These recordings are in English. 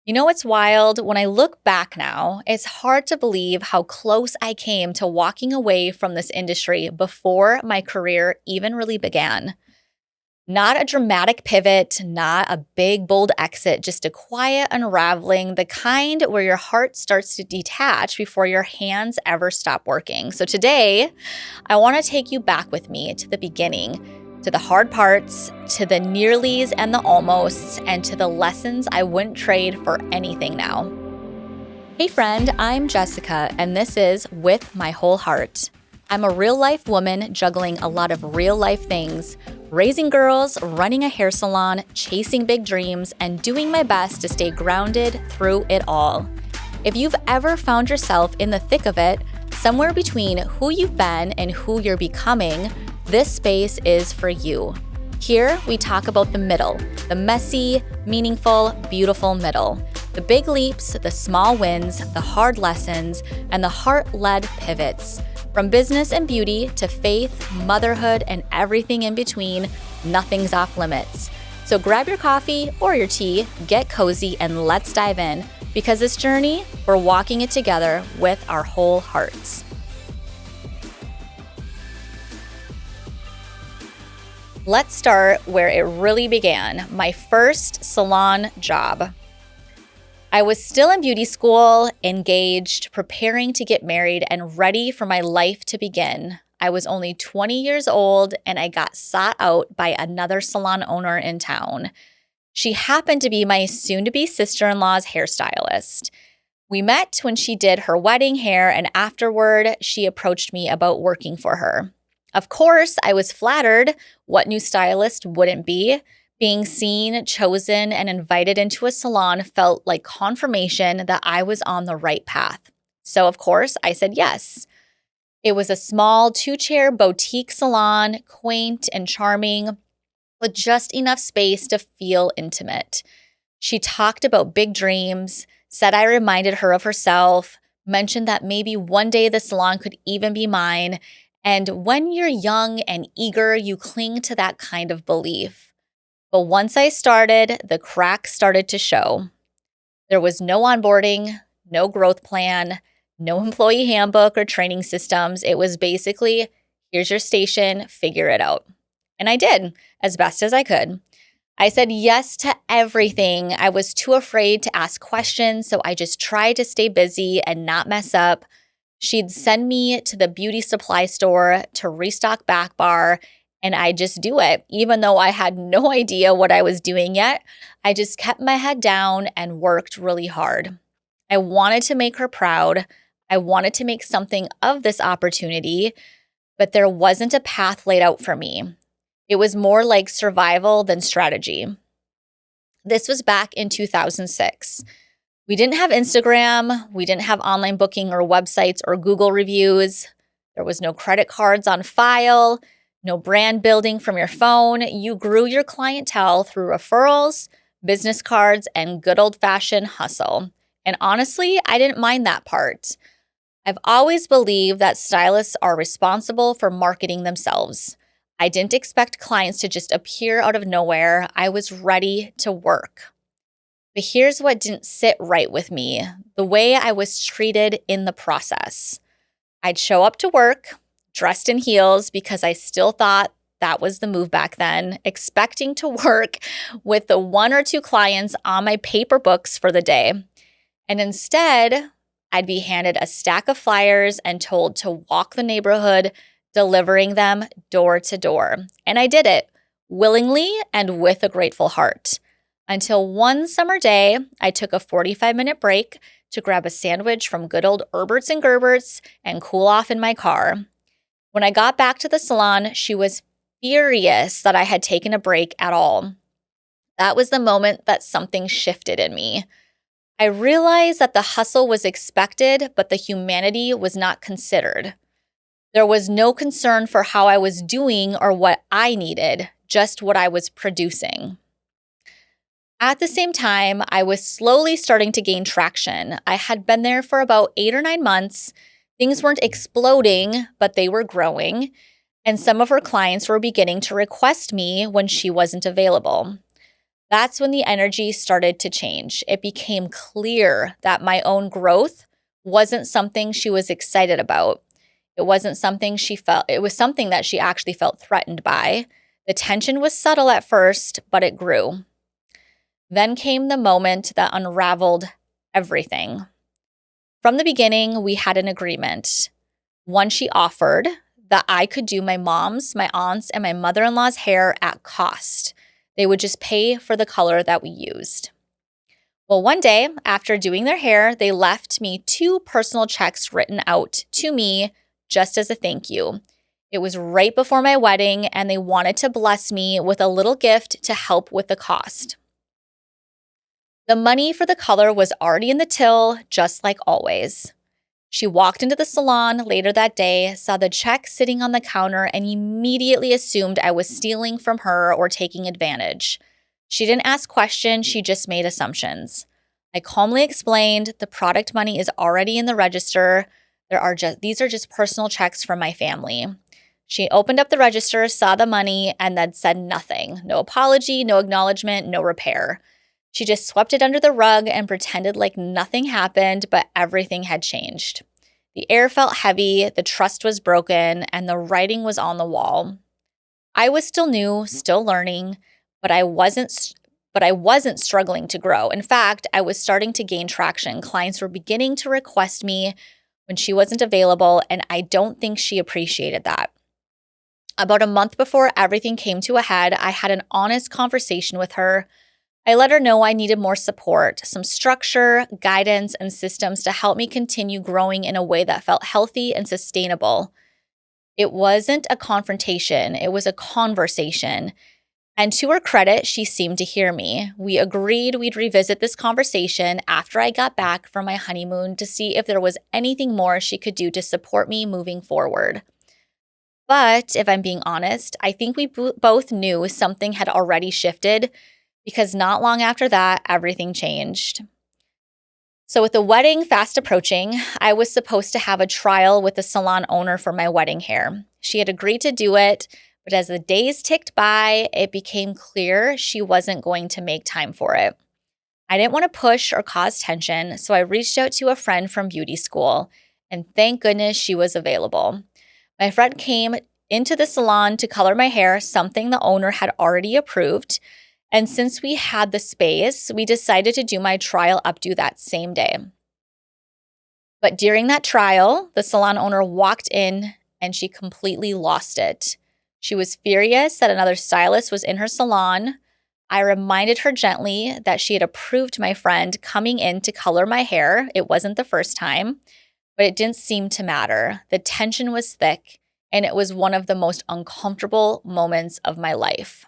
You know what's wild? When I look back now, it's hard to believe how close I came to walking away from this industry before my career even really began. Not a dramatic pivot, not a big, bold exit, just a quiet unraveling, the kind where your heart starts to detach before your hands ever stop working. So today, I want to take you back with me to the beginning, to the hard parts, to the nearlies and the almosts, and to the lessons I wouldn't trade for anything now. Hey friend, I'm Jessica, and this is With My Whole Heart. I'm a real life woman juggling a lot of real life things, raising girls, running a hair salon, chasing big dreams, and doing my best to stay grounded through it all. If you've ever found yourself in the thick of it, somewhere between who you've been and who you're becoming, this space is for you. Here, we talk about the middle, the messy, meaningful, beautiful middle. The big leaps, the small wins, the hard lessons, and the heart-led pivots. From business and beauty to faith, motherhood, and everything in between, nothing's off limits. So grab your coffee or your tea, get cozy, and let's dive in. Because this journey, we're walking it together with our whole hearts. Let's start where it really began, my first salon job. I was still in beauty school, engaged, preparing to get married, and ready for my life to begin. I was only 20 years old, and I got sought out by another salon owner in town. She happened to be my soon-to-be sister-in-law's hairstylist. We met when she did her wedding hair, and afterward, she approached me about working for her. Of course, I was flattered. What new stylist wouldn't be? Being seen, chosen, and invited into a salon felt like confirmation that I was on the right path. So, of course, I said yes. It was a small 2-chair boutique salon, quaint and charming, with just enough space to feel intimate. She talked about big dreams, said I reminded her of herself, mentioned that maybe one day the salon could even be mine. And when you're young and eager, you cling to that kind of belief. But once I started, the cracks started to show. There was no onboarding, no growth plan, no employee handbook or training systems. It was basically, here's your station, figure it out. And I did, as best as I could. I said yes to everything. I was too afraid to ask questions, so I just tried to stay busy and not mess up. She'd send me to the beauty supply store to restock back bar, and I just do it. Even though I had no idea what I was doing yet, I just kept my head down and worked really hard. I wanted to make her proud. I wanted to make something of this opportunity, but there wasn't a path laid out for me. It was more like survival than strategy. This was back in 2006. We didn't have Instagram. We didn't have online booking or websites or Google reviews. There was no credit cards on file. No brand building from your phone. You grew your clientele through referrals, business cards, and good old-fashioned hustle. And honestly, I didn't mind that part. I've always believed that stylists are responsible for marketing themselves. I didn't expect clients to just appear out of nowhere. I was ready to work. But here's what didn't sit right with me, the way I was treated in the process. I'd show up to work, dressed in heels because I still thought that was the move back then, expecting to work with the 1 or 2 clients on my paper books for the day. And instead, I'd be handed a stack of flyers and told to walk the neighborhood, delivering them door to door. And I did it willingly and with a grateful heart. Until one summer day, I took a 45-minute break to grab a sandwich from good old Herbert's and Gerbert's and cool off in my car. When I got back to the salon, she was furious that I had taken a break at all. That was the moment that something shifted in me. I realized that the hustle was expected, but the humanity was not considered. There was no concern for how I was doing or what I needed, just what I was producing. At the same time, I was slowly starting to gain traction. I had been there for about 8 or 9 months. Things weren't exploding, but they were growing. And some of her clients were beginning to request me when she wasn't available. That's when the energy started to change. It became clear that my own growth wasn't something she was excited about. It wasn't something she felt, it was something that she actually felt threatened by. The tension was subtle at first, but it grew. Then came the moment that unraveled everything. From the beginning, we had an agreement. One she offered that I could do my mom's, my aunt's, and my mother-in-law's hair at cost. They would just pay for the color that we used. Well, one day after doing their hair, they left me 2 personal checks written out to me just as a thank you. It was right before my wedding, and they wanted to bless me with a little gift to help with the cost. The money for the color was already in the till, just like always. She walked into the salon later that day, saw the check sitting on the counter, and immediately assumed I was stealing from her or taking advantage. She didn't ask questions, she just made assumptions. I calmly explained the product money is already in the register. These are just personal checks from my family. She opened up the register, saw the money, and then said nothing. No apology, no acknowledgement, no repair. She just swept it under the rug and pretended like nothing happened, but everything had changed. The air felt heavy, the trust was broken, and the writing was on the wall. I was still new, still learning, but I wasn't struggling to grow. In fact, I was starting to gain traction. Clients were beginning to request me when she wasn't available, and I don't think she appreciated that. About a month before everything came to a head, I had an honest conversation with her. I let her know I needed more support, some structure, guidance, and systems to help me continue growing in a way that felt healthy and sustainable. It wasn't a confrontation, it was a conversation. And to her credit, she seemed to hear me. We agreed we'd revisit this conversation after I got back from my honeymoon to see if there was anything more she could do to support me moving forward. But if I'm being honest, I think we both knew something had already shifted, because not long after that, everything changed. So with the wedding fast approaching, I was supposed to have a trial with the salon owner for my wedding hair. She had agreed to do it, but as the days ticked by, it became clear she wasn't going to make time for it. I didn't want to push or cause tension, so I reached out to a friend from beauty school, and thank goodness she was available. My friend came into the salon to color my hair, something the owner had already approved. And since we had the space, we decided to do my trial updo that same day. But during that trial, the salon owner walked in and she completely lost it. She was furious that another stylist was in her salon. I reminded her gently that she had approved my friend coming in to color my hair. It wasn't the first time, but it didn't seem to matter. The tension was thick, and it was one of the most uncomfortable moments of my life.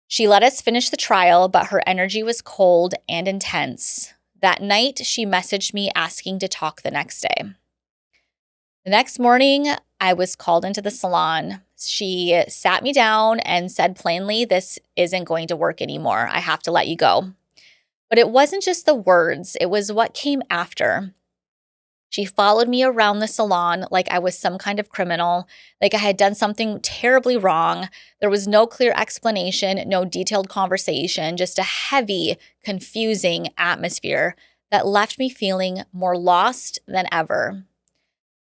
She let us finish the trial, but her energy was cold and intense. That night, she messaged me asking to talk the next day. The next morning, I was called into the salon. She sat me down and said plainly, "This isn't going to work anymore. I have to let you go." But it wasn't just the words, it was what came after. She followed me around the salon like I was some kind of criminal, like I had done something terribly wrong. There was no clear explanation, no detailed conversation, just a heavy, confusing atmosphere that left me feeling more lost than ever.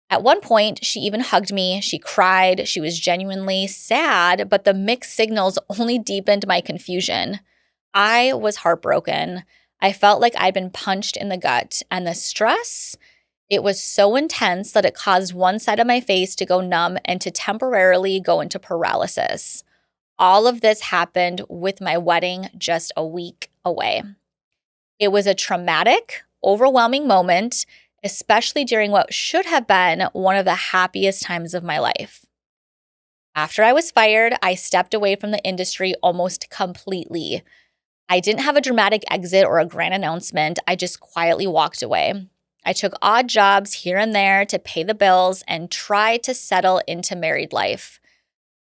At one point, she even hugged me. She cried. She was genuinely sad, but the mixed signals only deepened my confusion. I was heartbroken. I felt like I'd been punched in the gut, and the stress, it was so intense that it caused one side of my face to go numb and to temporarily go into paralysis. All of this happened with my wedding just a week away. It was a traumatic, overwhelming moment, especially during what should have been one of the happiest times of my life. After I was fired, I stepped away from the industry almost completely. I didn't have a dramatic exit or a grand announcement. I just quietly walked away. I took odd jobs here and there to pay the bills and try to settle into married life.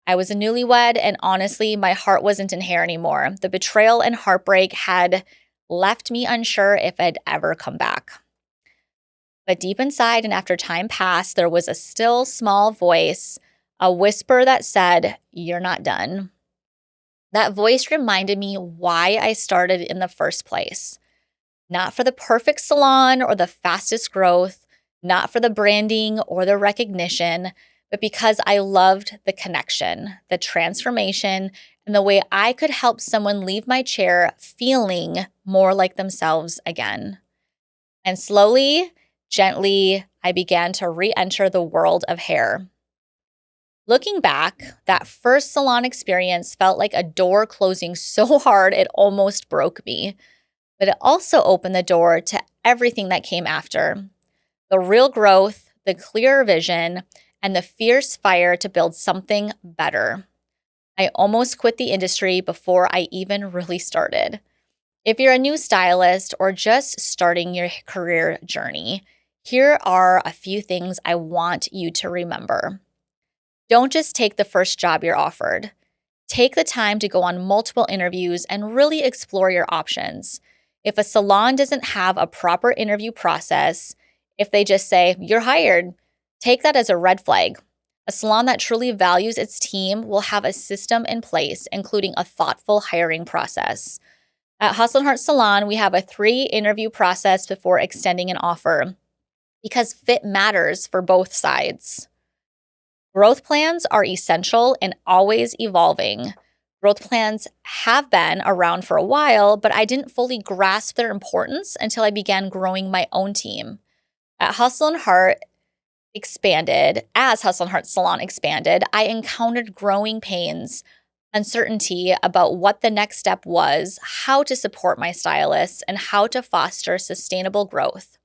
I was a newlywed, and honestly, my heart wasn't in hair anymore. The betrayal and heartbreak had left me unsure if I'd ever come back. But deep inside, and after time passed, there was a still small voice, a whisper that said, "You're not done." That voice reminded me why I started in the first place. Not for the perfect salon or the fastest growth, not for the branding or the recognition, but because I loved the connection, the transformation, and the way I could help someone leave my chair feeling more like themselves again. And slowly, gently, I began to re-enter the world of hair. Looking back, that first salon experience felt like a door closing so hard it almost broke me. But it also opened the door to everything that came after. The real growth, the clearer vision, and the fierce fire to build something better. I almost quit the industry before I even really started. If you're a new stylist or just starting your career journey, here are a few things I want you to remember. Don't just take the first job you're offered. Take the time to go on multiple interviews and really explore your options. If a salon doesn't have a proper interview process, if they just say, "You're hired," take that as a red flag. A salon that truly values its team will have a system in place, including a thoughtful hiring process. At Hustle Heart Salon, we have a 3-interview process before extending an offer because fit matters for both sides. Growth plans are essential and always evolving. Growth plans have been around for a while, but I didn't fully grasp their importance until I began growing my own team. As Hustle and Heart Salon expanded, I encountered growing pains, uncertainty about what the next step was, how to support my stylists, and how to foster sustainable growth.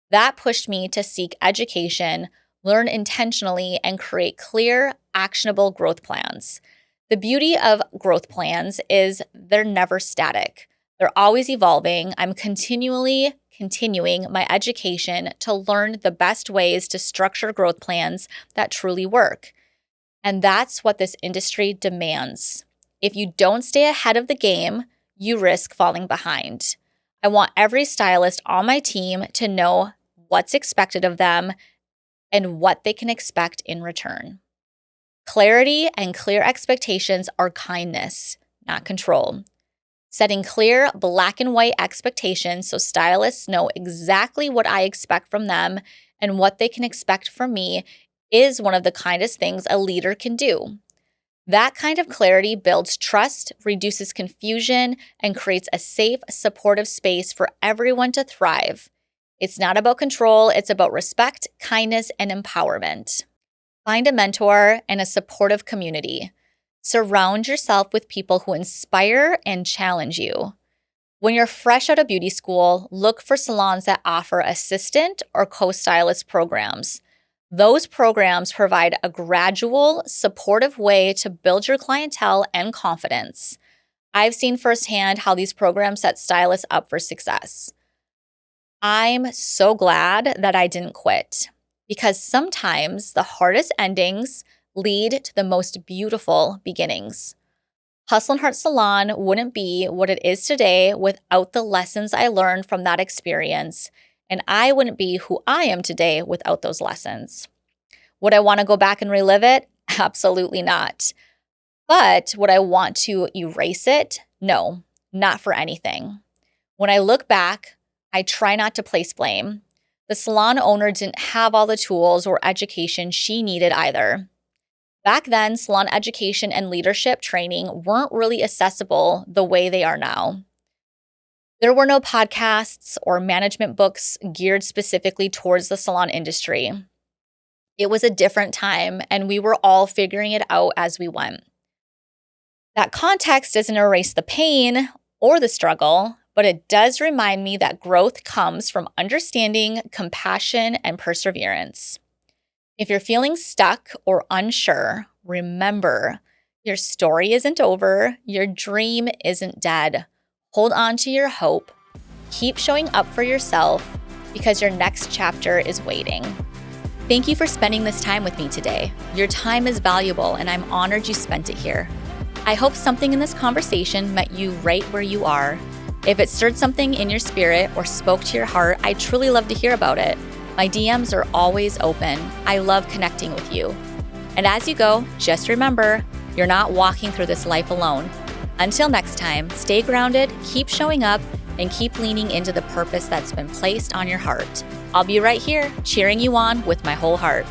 That pushed me to seek education, learn intentionally, and create clear, actionable growth plans. The beauty of growth plans is they're never static. They're always evolving. I'm continuing my education to learn the best ways to structure growth plans that truly work. And that's what this industry demands. If you don't stay ahead of the game, you risk falling behind. I want every stylist on my team to know what's expected of them and what they can expect in return. Clarity and clear expectations are kindness, not control. Setting clear black and white expectations so stylists know exactly what I expect from them and what they can expect from me is one of the kindest things a leader can do. That kind of clarity builds trust, reduces confusion, and creates a safe, supportive space for everyone to thrive. It's not about control, it's about respect, kindness, and empowerment. Find a mentor and a supportive community. Surround yourself with people who inspire and challenge you. When you're fresh out of beauty school, look for salons that offer assistant or co-stylist programs. Those programs provide a gradual, supportive way to build your clientele and confidence. I've seen firsthand how these programs set stylists up for success. I'm so glad that I didn't quit because sometimes the hardest endings lead to the most beautiful beginnings. Hustle and Heart Salon wouldn't be what it is today without the lessons I learned from that experience, and I wouldn't be who I am today without those lessons. Would I want to go back and relive it? Absolutely not. But would I want to erase it? No, not for anything. When I look back, I try not to place blame. The salon owner didn't have all the tools or education she needed either. Back then, salon education and leadership training weren't really accessible the way they are now. There were no podcasts or management books geared specifically towards the salon industry. It was a different time, and we were all figuring it out as we went. That context doesn't erase the pain or the struggle, but it does remind me that growth comes from understanding, compassion, and perseverance. If you're feeling stuck or unsure, remember, your story isn't over, your dream isn't dead. Hold on to your hope. Keep showing up for yourself because your next chapter is waiting. Thank you for spending this time with me today. Your time is valuable, and I'm honored you spent it here. I hope something in this conversation met you right where you are. If it stirred something in your spirit or spoke to your heart, I'd truly love to hear about it. My DMs are always open. I love connecting with you. And as you go, just remember, you're not walking through this life alone. Until next time, stay grounded, keep showing up, and keep leaning into the purpose that's been placed on your heart. I'll be right here, cheering you on with my whole heart.